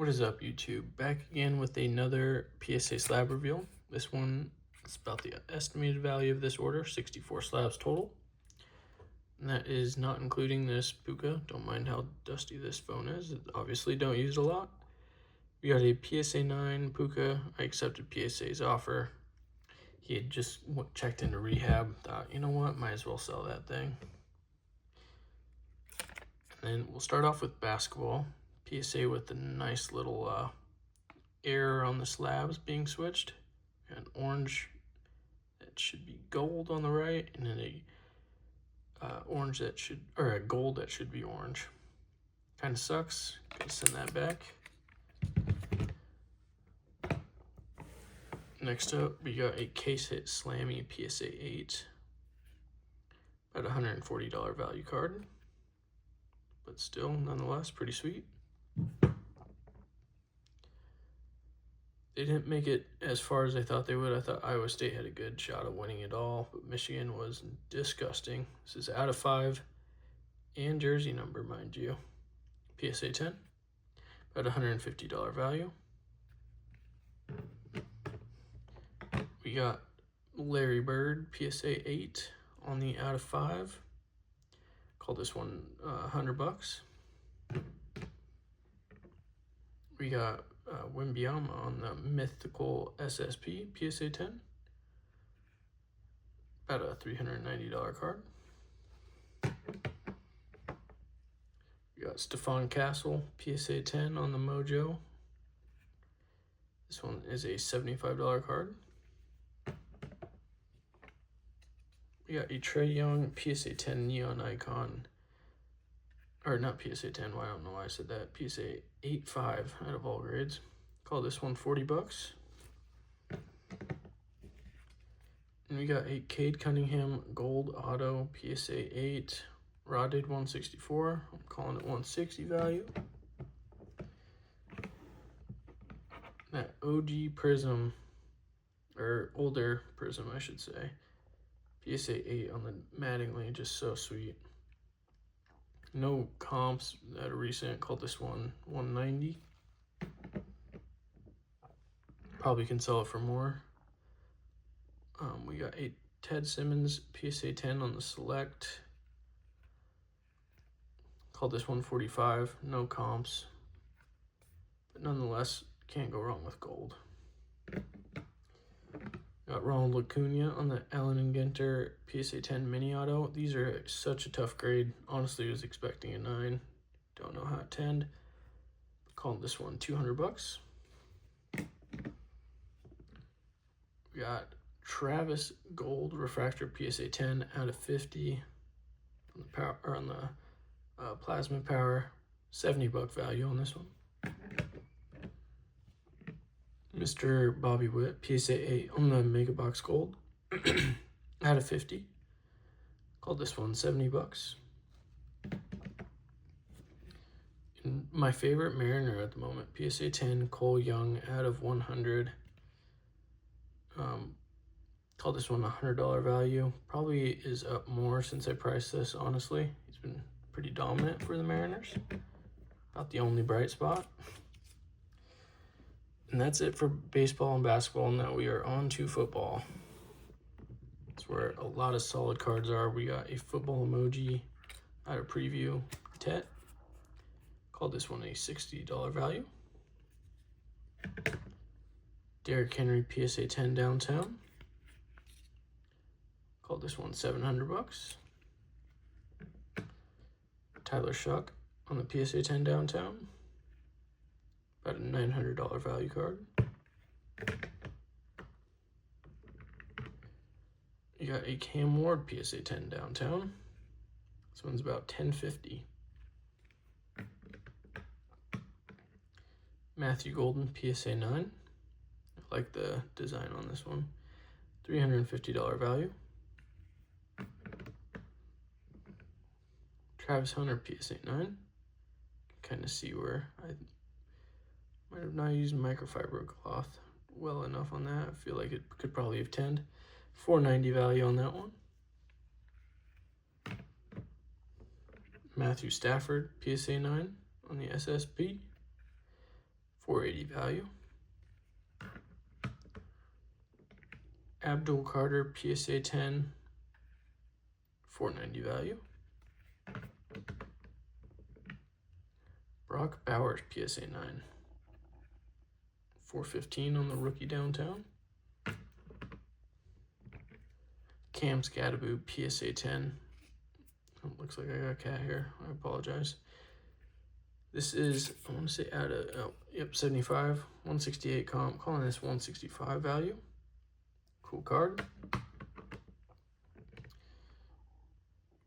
What is up, YouTube? Back again with another PSA slab reveal. This one is about the estimated value of this order, 64 slabs total. And that is not including this Puka. Don't mind how dusty this phone is. Obviously don't use it a lot. We got a PSA 9 Puka. I accepted PSA's offer. He had just checked into rehab. Thought, you know what, might as well sell that thing. And then we'll start off with basketball. PSA with a nice little error on the slabs being switched. An orange that should be gold on the right, and then a orange that should, or a gold that should be orange. Kind of sucks. Gotta send that back. Next up, we got a case hit Slammy PSA 8. About $140 value card, but still, nonetheless, pretty sweet. They didn't make it as far as I thought they would. I thought Iowa State had a good shot of winning it all, but Michigan was disgusting. This is out of 5 and jersey number, mind you. PSA 10, about $150 value. We got Larry Bird, PSA 8 on the out of 5. Call this one $100. We got Wimbyama on the mythical SSP PSA 10. About a $390 card. We got Stephon Castle PSA 10 on the Mojo. This one is a $75 card. We got a Trae Young PSA 10 Neon Icon. Or not PSA 10, well, I don't know why I said that. PSA 8.5 out of all grades. Call this one $40. And we got a Cade Cunningham Gold Auto PSA 8. Raw date 164. I'm calling it 160 value. That OG Prism, or older Prism, I should say. PSA 8 on the Mattingly, just so sweet. No comps that are recent. Called this one 190. Probably can sell it for more. We got a Ted Simmons PSA 10 on the Select. Called this 145. No comps, but nonetheless, can't go wrong with gold. Got Ronald Acuna on the Allen and Ginter PSA 10 Mini Auto. These are such a tough grade. Honestly, was expecting a 9. Don't know how it 10'd. Called this one $200. We got Travis Gold Refractor PSA 10 out of 50 on the power, or on the Plasma Power. $70 value on this one. Mr. Bobby Witt, PSA 8 on the Mega Box Gold, out of 50. Called this one $70. And my favorite Mariner at the moment, PSA 10 Cole Young, out of 100. Called this one $100 value. Probably is up more since I priced this, honestly. He's been pretty dominant for the Mariners. About the only bright spot. And that's it for baseball and basketball. Now we are on to football. That's where a lot of solid cards are. We got a football emoji out of preview. Tet. Called this one a $60 value. Derrick Henry PSA 10 downtown. Called this one $700. Tyler Shuck on the PSA 10 downtown. About a $900 value card. You got a Cam Ward PSA 10 downtown. This one's about $10.50. Matthew Golden PSA 9. I like the design on this one. $350 value. Travis Hunter PSA 9. Kind of see where I might have not used microfiber cloth well enough on that. I feel like it could probably have 10'd. $490 value on that one. Matthew Stafford, PSA 9 on the SSP. $480 value. Abdul Carter PSA 10, $490 value. Brock Bowers PSA 9, $415 on the rookie downtown. Cam Scadaboo PSA 10. Oh, looks like I got a cat here. I apologize. This is, I want to say out of, oh, yep, 75, 168 comp. Calling this 165 value. Cool card.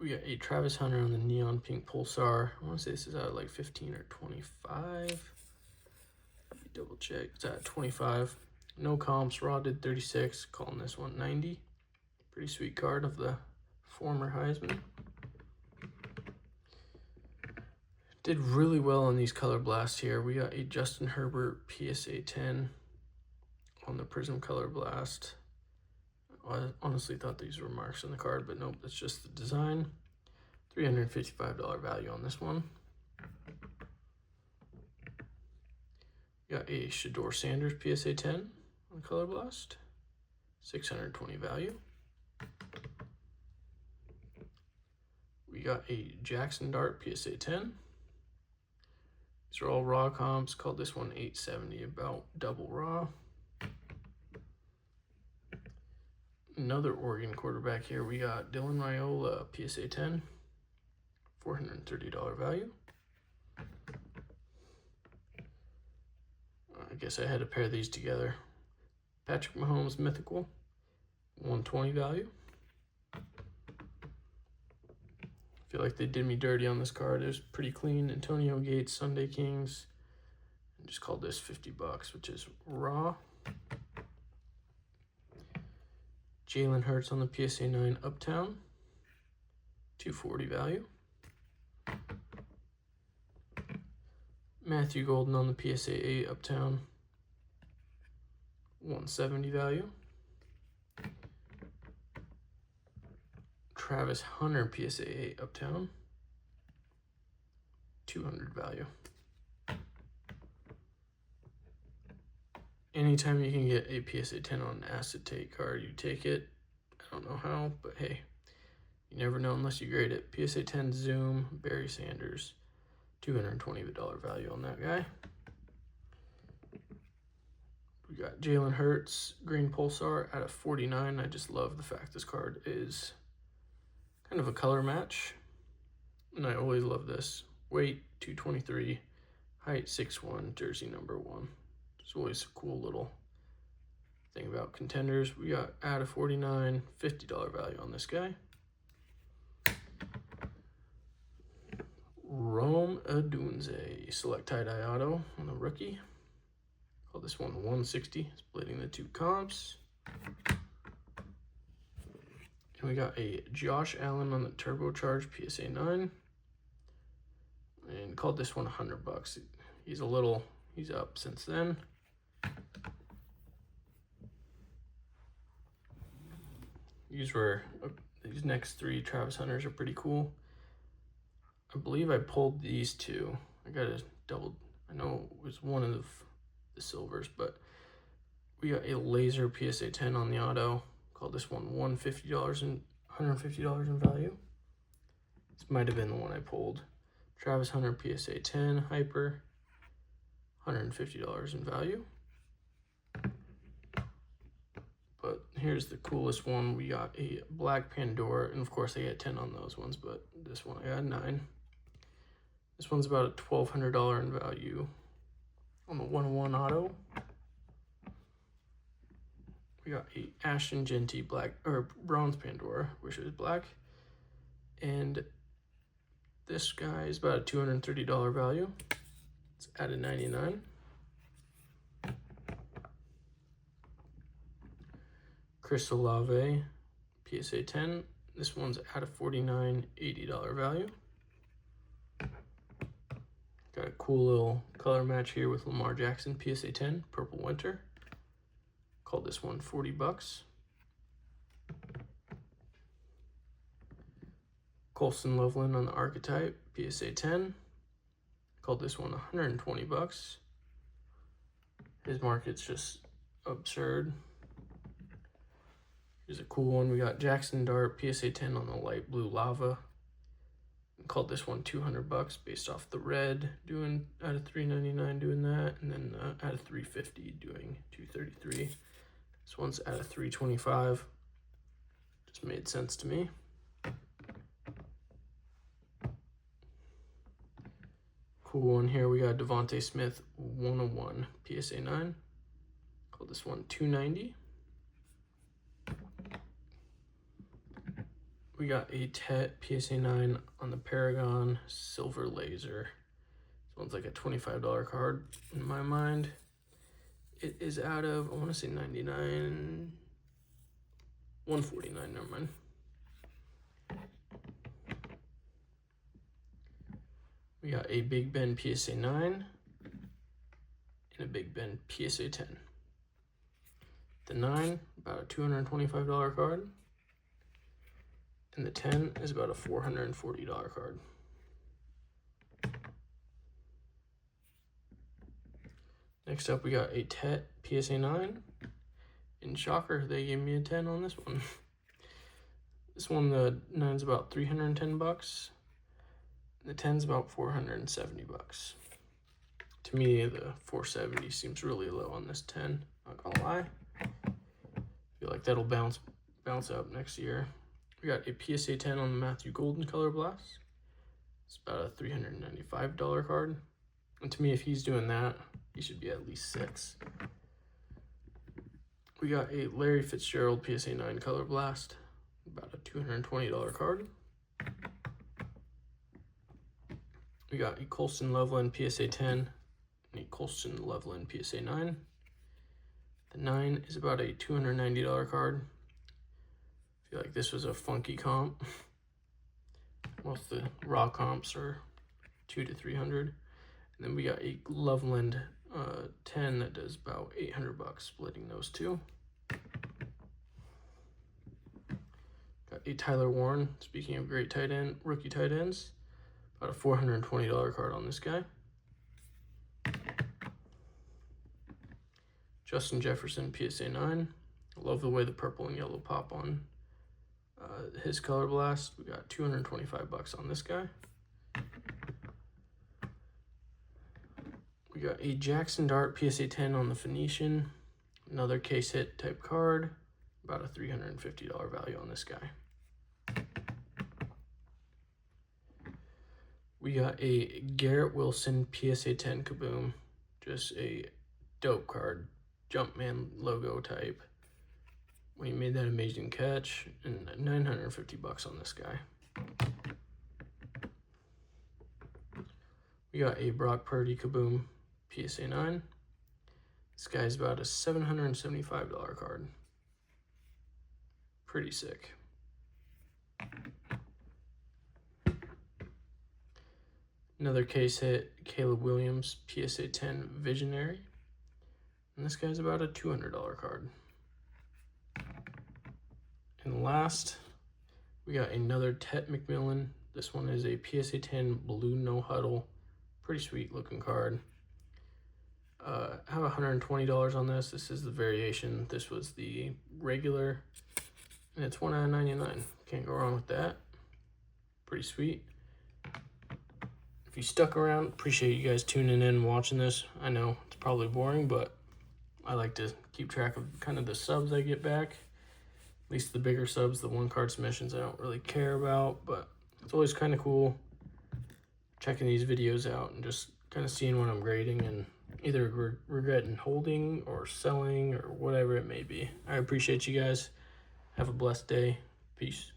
We got a Travis Hunter on the neon pink Pulsar. I want to say this is out of like 15 or 25. Double check. It's at 25. No comps. Raw did 36. Calling this 190. Pretty sweet card of the former Heisman. Did really well on these color blasts here. We got a Justin Herbert PSA 10 on the Prism Color Blast. I honestly thought these were marks on the card, but nope, that's just the design. $355 value on this one. We got a Shador Sanders PSA 10 on Color Blast. $620 value. We got a Jackson Dart PSA 10. These are all raw comps. Called this one 870, about double raw. Another Oregon quarterback here. We got Dylan Raiola PSA 10, $430 value. I guess I had to pair these together. Patrick Mahomes Mythical, $120 value. Feel like they did me dirty on this card. It was pretty clean. Antonio Gates, Sunday Kings. I just called this $50, which is raw. Jalen Hurts on the PSA 9 Uptown, $240 value. Matthew Golden on the PSA 8 Uptown, $170 value. Travis Hunter PSA 8 Uptown, $200 value. Anytime you can get a PSA 10 on an acetate card, you take it. I don't know how, but hey, you never know unless you grade it. PSA 10 Zoom, Barry Sanders, $220 value on that guy. We got Jalen Hurts, Green Pulsar out of 49. I just love the fact this card is kind of a color match, and I always love this. Weight 223, height 6'1", jersey number 1. It's always a cool little thing about contenders. We got out of 49, $50 value on this guy. Rome Odunze, select tie-dye auto on the rookie. Call this one 160, splitting the two comps. And we got a Josh Allen on the turbocharged PSA 9. And called this one $100. He's up since then. These next three Travis Hunters are pretty cool. I believe I pulled these two. I gotta double, I know it was one of the silvers, but we got a laser PSA 10 on the auto. Called this one $150 in value. This might have been the one I pulled. Travis Hunter PSA 10 Hyper, $150 in value. But here's the coolest one. We got a Black Pandora, and of course I get 10 on those ones, but this one I got 9. This one's about a $1,200 in value on the 101 auto. We got a Ashton Genty bronze Pandora, wish it was black. And this guy is about a $230 value. It's at a 99. Chris Olave, PSA 10. This one's at a 49, $80 value. Got a cool little color match here with Lamar Jackson, PSA 10, Purple Winter. Called this one $40. Colston Loveland on the Archetype, PSA 10. Called this one $120. His market's just absurd. Here's a cool one. We got Jackson Dart PSA 10 on the light blue lava. We called this one $200 based off the red, doing out of $399 doing that, and then out of $350 doing $233. This one's out of $325. Just made sense to me. Cool one here. We got Devontae Smith 101 PSA 9. Called this one $290. We got a Tet PSA 9 on the Paragon Silver Laser. This one's like a $25 card in my mind. It is out of, I want to say 99, 149, never mind. We got a Big Ben PSA 9 and a Big Ben PSA 10. The 9, about a $225 card. And the 10 is about a $440 card. Next up, we got a Tet PSA 9. And shocker, they gave me a 10 on this one. This one, the 9's about $310. The 10's about $470. To me, the $470 seems really low on this 10. Not gonna lie. I feel like that'll bounce up next year. We got a PSA 10 on the Matthew Golden Color Blast. It's about a $395 card. And to me, if he's doing that, he should be at least 6. We got a Larry Fitzgerald PSA 9 Color Blast. About a $220 card. We got a Colston Loveland PSA 10 and a Colston Loveland PSA 9. The 9 is about a $290 card. I feel like this was a funky comp. Most of the raw comps are $200 to $300. And then we got a Loveland 10 that does about $800, splitting those two. Got a Tyler Warren, speaking of great tight end, rookie tight ends. About a $420 card on this guy. Justin Jefferson PSA 9. I love the way the purple and yellow pop on his Color Blast. We got $225 on this guy. We got a Jackson Dart PSA 10 on the Phoenician. Another case hit type card. About a $350 value on this guy. We got a Garrett Wilson PSA 10 Kaboom. Just a dope card. Jumpman logo type. When he made that amazing catch. And $950 on this guy. We got a Brock Purdy Kaboom PSA 9. This guy's about a $775 card. Pretty sick. Another case hit, Caleb Williams, PSA 10 Visionary. And this guy's about a $200 card. And last, we got another Tet McMillan. This one is a PSA 10 Blue No Huddle. Pretty sweet looking card. I have $120 on this. This is the variation. This was the regular. And it's $1.99. Can't go wrong with that. Pretty sweet. If you stuck around, appreciate you guys tuning in and watching this. I know it's probably boring, but I like to keep track of kind of the subs I get back. At least the bigger subs, the one card submissions I don't really care about, but it's always kind of cool checking these videos out and just kind of seeing what I'm grading and either regretting holding or selling or whatever it may be. I appreciate you guys. Have a blessed day. Peace.